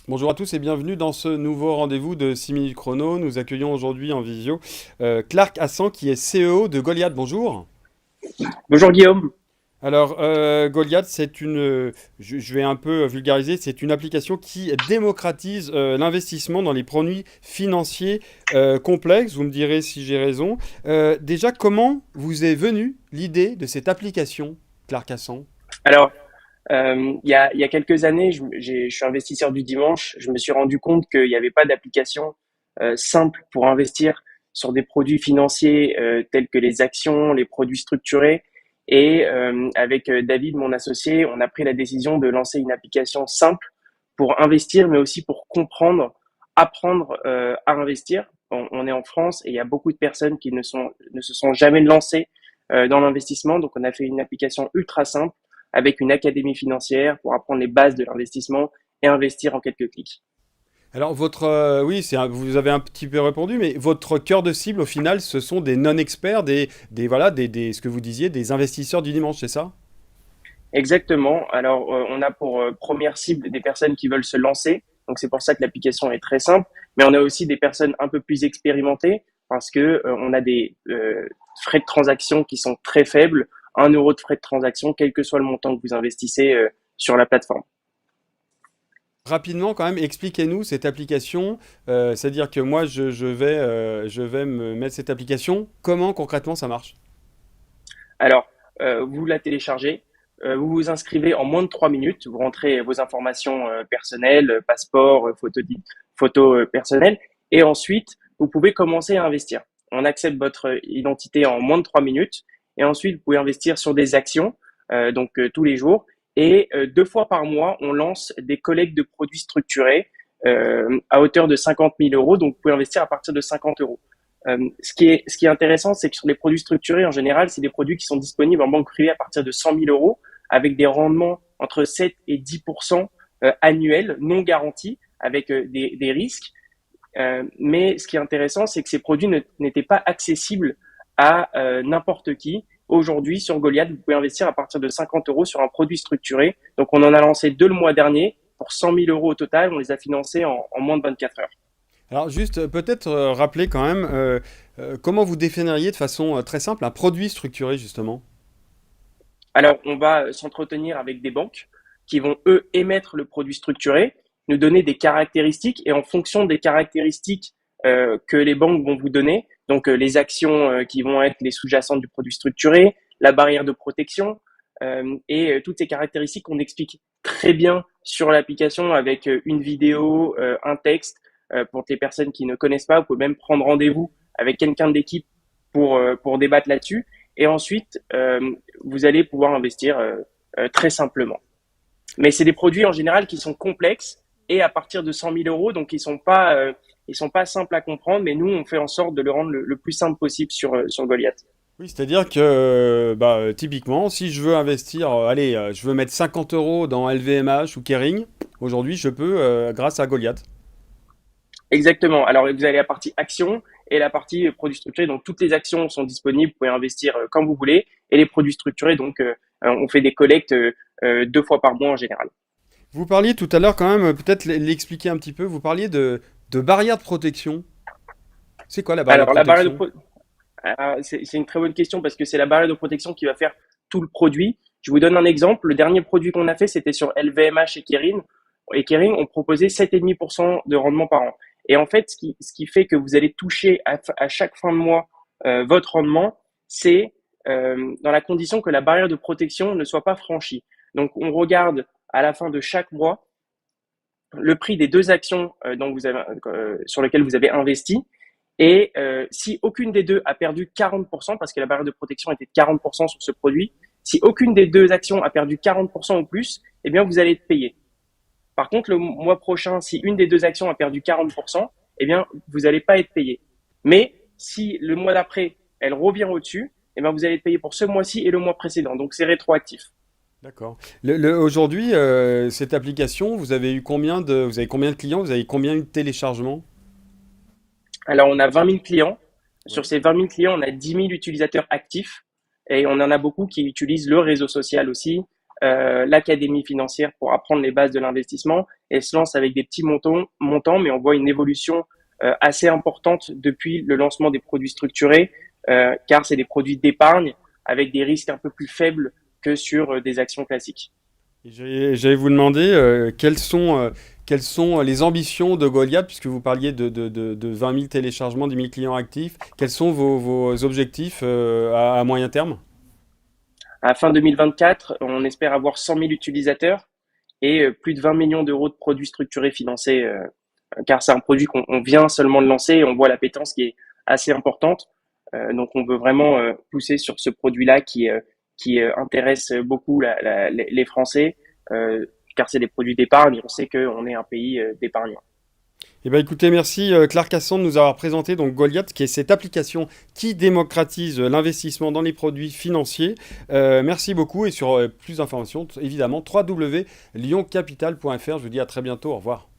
Bonjour à tous et bienvenue dans ce nouveau rendez-vous de 6 minutes chrono. Nous accueillons aujourd'hui en visio Clark Hassan qui est CEO de Goliath. Bonjour. Bonjour Guillaume. Alors, Goliath, je vais un peu vulgariser, c'est une application qui démocratise l'investissement dans les produits financiers complexes. Vous me direz si j'ai raison. Déjà, comment vous est venue l'idée de cette application, Clark Hassan? Alors, il y a quelques années, je suis investisseur du dimanche. Je me suis rendu compte qu'il n'y avait pas d'application simple pour investir sur des produits financiers tels que les actions, les produits structurés. Et avec David, mon associé, on a pris la décision de lancer une application simple pour investir, mais aussi pour comprendre, apprendre à investir. On est en France et il y a beaucoup de personnes qui ne se sont jamais lancées dans l'investissement. Donc, on a fait une application ultra simple avec une académie financière pour apprendre les bases de l'investissement et investir en quelques clics. Alors, oui, vous avez un petit peu répondu, mais votre cœur de cible, au final, ce sont des non-experts, voilà, ce que vous disiez, des investisseurs du dimanche, c'est ça? Exactement. Alors, on a pour première cible des personnes qui veulent se lancer. Donc, c'est pour ça que l'application est très simple. Mais on a aussi des personnes un peu plus expérimentées parce que on a des frais de transaction qui sont très faibles. 1 euro de frais de transaction, quel que soit le montant que vous investissez sur la plateforme. Rapidement, quand même, expliquez-nous cette application. C'est-à-dire que moi, je vais me mettre cette application. Comment concrètement ça marche? Alors, vous la téléchargez, vous vous inscrivez en moins de 3 minutes, vous rentrez vos informations personnelles, passeport, photo personnelle, et ensuite, vous pouvez commencer à investir. On accepte votre identité en moins de 3 minutes, et ensuite, vous pouvez investir sur des actions, tous les jours, et 2 fois par mois, on lance des collectes de produits structurés à hauteur de 50 000 euros, donc vous pouvez investir à partir de 50 euros. Ce qui est intéressant, c'est que sur les produits structurés, en général, c'est des produits qui sont disponibles en banque privée à partir de 100 000 euros, avec des rendements entre 7 et 10 annuels, non garantis, avec des risques. Mais ce qui est intéressant, c'est que ces produits n'étaient pas accessibles à n'importe qui. Aujourd'hui, sur Goliath, vous pouvez investir à partir de 50 euros sur un produit structuré. Donc, on en a lancé deux le mois dernier pour 100 000 euros au total. On les a financés en moins de 24 heures. Alors juste, peut-être rappeler quand même comment vous définiriez de façon très simple un produit structuré, justement. Alors, on va s'entretenir avec des banques qui vont, eux, émettre le produit structuré, nous donner des caractéristiques et en fonction des caractéristiques que les banques vont vous donner, donc les actions qui vont être les sous-jacentes du produit structuré, la barrière de protection et toutes ces caractéristiques qu'on explique très bien sur l'application avec une vidéo, un texte pour les personnes qui ne connaissent pas. Vous pouvez même prendre rendez-vous avec quelqu'un de l'équipe pour débattre là-dessus. Et ensuite, vous allez pouvoir investir très simplement. Mais c'est des produits en général qui sont complexes et à partir de 100 000 euros, donc ils sont pas simples à comprendre, mais nous, on fait en sorte de le rendre le plus simple possible sur Goliath. Oui, c'est-à-dire que, typiquement, si je veux investir, allez, je veux mettre 50 euros dans LVMH ou Kering, aujourd'hui, je peux grâce à Goliath. Exactement. Alors, vous avez la partie action et la partie produits structurés. Donc, toutes les actions sont disponibles. Vous pouvez investir quand vous voulez. Et les produits structurés, donc, on fait des collectes 2 fois par mois en général. Vous parliez tout à l'heure quand même, peut-être l'expliquer un petit peu, vous parliez de barrière de protection. C'est quoi la barrière de Alors, protection? c'est une très bonne question parce que c'est la barrière de protection qui va faire tout le produit. Je vous donne un exemple. Le dernier produit qu'on a fait, c'était sur LVMH et Kering. Et Kering, on proposait 7,5% de rendement par an. Et en fait, ce qui fait que vous allez toucher à chaque fin de mois votre rendement, c'est dans la condition que la barrière de protection ne soit pas franchie. Donc, on regarde à la fin de chaque mois le prix des deux actions sur lesquelles vous avez investi. Et si aucune des deux a perdu 40%, parce que la barrière de protection était de 40% sur ce produit, si aucune des deux actions a perdu 40% ou plus, eh bien, vous allez être payé. Par contre, le mois prochain, si une des deux actions a perdu 40%, eh bien, vous n'allez pas être payé. Mais si le mois d'après, elle revient au-dessus, eh bien, vous allez être payé pour ce mois-ci et le mois précédent. Donc, c'est rétroactif. D'accord. Aujourd'hui, cette application, vous avez combien de clients, vous avez combien eu de téléchargements? Alors, on a 20 000 clients. Sur Oui. ces 20 000 clients, on a 10 000 utilisateurs actifs et on en a beaucoup qui utilisent le réseau social aussi, l'académie financière pour apprendre les bases de l'investissement et se lance avec des petits montants, mais on voit une évolution assez importante depuis le lancement des produits structurés, car c'est des produits d'épargne avec des risques un peu plus faibles que sur des actions classiques. Et j'allais vous demander quelles sont les ambitions de Goliath, puisque vous parliez de 20 000 téléchargements, 10 000 clients actifs. Quels sont vos objectifs à moyen terme? À fin 2024, on espère avoir 100 000 utilisateurs et plus de 20 millions d'euros de produits structurés financés, car c'est un produit qu'on vient seulement de lancer et on voit l'appétence qui est assez importante. Donc on veut vraiment pousser sur ce produit-là qui intéresse beaucoup les Français, car c'est des produits d'épargne et on sait qu'on est un pays d'épargnants. Eh ben, écoutez, merci Clark Casson de nous avoir présenté donc Goliath, qui est cette application qui démocratise l'investissement dans les produits financiers. Merci beaucoup et sur plus d'informations, évidemment, www.lioncapital.fr. Je vous dis à très bientôt. Au revoir.